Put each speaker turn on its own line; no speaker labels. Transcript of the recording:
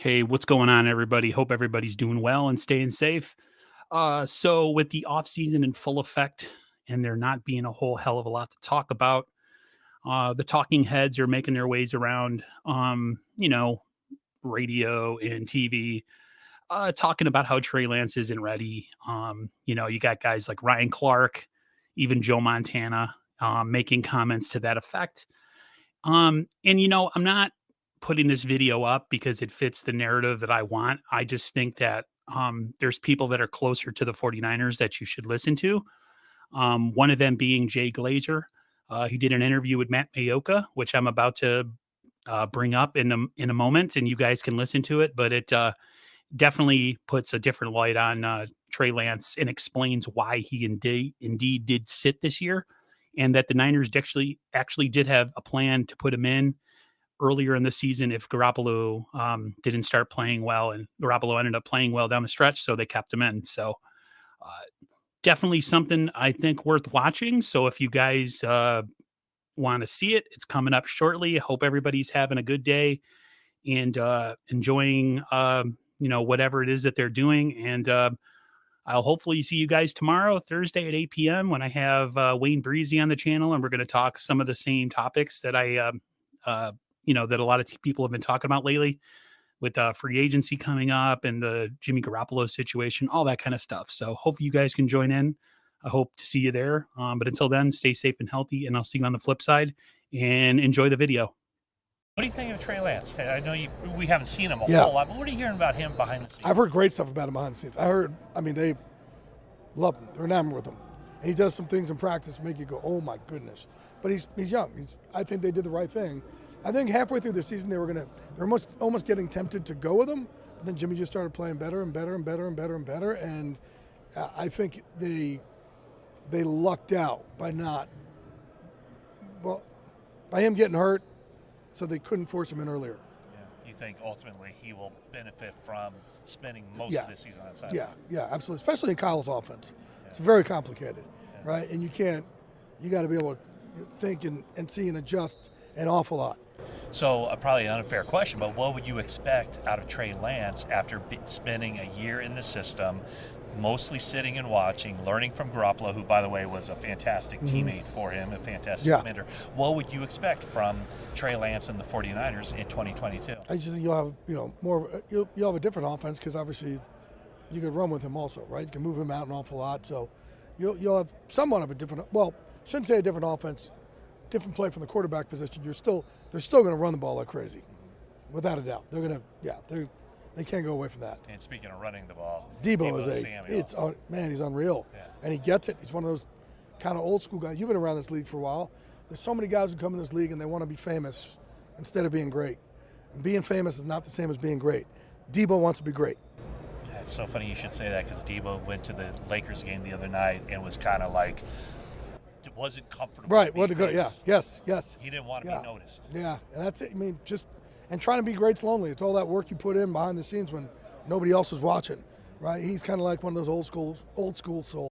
Hey, what's going on, everybody? Hope everybody's doing well and staying safe. So with the off season in full effect, and there not being a whole hell of a lot to talk about, the talking heads are making their ways around, radio and TV, talking about how Trey Lance isn't ready. You got guys like Ryan Clark, even Joe Montana, making comments to that effect. I'm not putting this video up because it fits the narrative that I want. I just think that there's people that are closer to the 49ers that you should listen to. One of them being Jay Glazer. He did an interview with Matt Maiocco, which I'm about to bring up in a moment, and you guys can listen to it. But it definitely puts a different light on Trey Lance and explains why he indeed did sit this year, and that the Niners actually did have a plan to put him in earlier in the season if Garoppolo didn't start playing well, and Garoppolo ended up playing well down the stretch, so they kept him in. So uh, definitely something I think worth watching. So if you guys want to see it, it's coming up shortly. I hope everybody's having a good day and enjoying whatever it is that they're doing. And I'll hopefully see you guys tomorrow, Thursday at 8 p.m. when I have Wayne Breezy on the channel, and we're going to talk some of the same topics that that a lot of people have been talking about lately with free agency coming up and the Jimmy Garoppolo situation, all that kind of stuff. So hopefully you guys can join in. I hope to see you there. But until then, stay safe and healthy, and I'll see you on the flip side, and enjoy the video.
What do you think of Trey Lance? I know we haven't seen him a whole lot, but what are you hearing about him behind the scenes?
I've heard great stuff about him behind the scenes. They love him. They're enamored with him. And he does some things in practice to make you go, oh my goodness. But he's young. I think they did the right thing. I think halfway through the season they were almost getting tempted to go with him. But then Jimmy just started playing better and better and better and better and better. And I think they lucked out by him getting hurt, so they couldn't force him in earlier.
Yeah. You think ultimately he will benefit from spending most of the season on sideline?
Yeah, absolutely. Especially in Kyle's offense. Yeah. It's very complicated, right? And you got to be able to think and see and adjust an awful lot.
So probably an unfair question, but what would you expect out of Trey Lance after spending a year in the system, mostly sitting and watching, learning from Garoppolo, who, by the way, was a fantastic teammate for him, a fantastic mentor? What would you expect from Trey Lance and the 49ers in 2022?
I just think you'll have you'll have a different offense because obviously you could run with him also, right? You can move him out an awful lot, so you'll have somewhat of a different. Well, I shouldn't say a different offense. Different play from the quarterback position. They're still going to run the ball like crazy, without a doubt. They can't go away from that.
And speaking of running the ball,
Debo he's unreal, and he gets it. He's one of those kind of old school guys. You've been around this league for a while. There's so many guys who come in this league and they want to be famous instead of being great. And being famous is not the same as being great. Debo wants to be great.
Yeah, it's so funny you should say that because Debo went to the Lakers game the other night and was kind of like, wasn't comfortable.
Right, what to go? Yeah, yes.
He didn't want to be noticed.
Yeah, and that's it. I mean, and trying to be great's lonely. It's all that work you put in behind the scenes when nobody else is watching, right? He's kind of like one of those old school souls.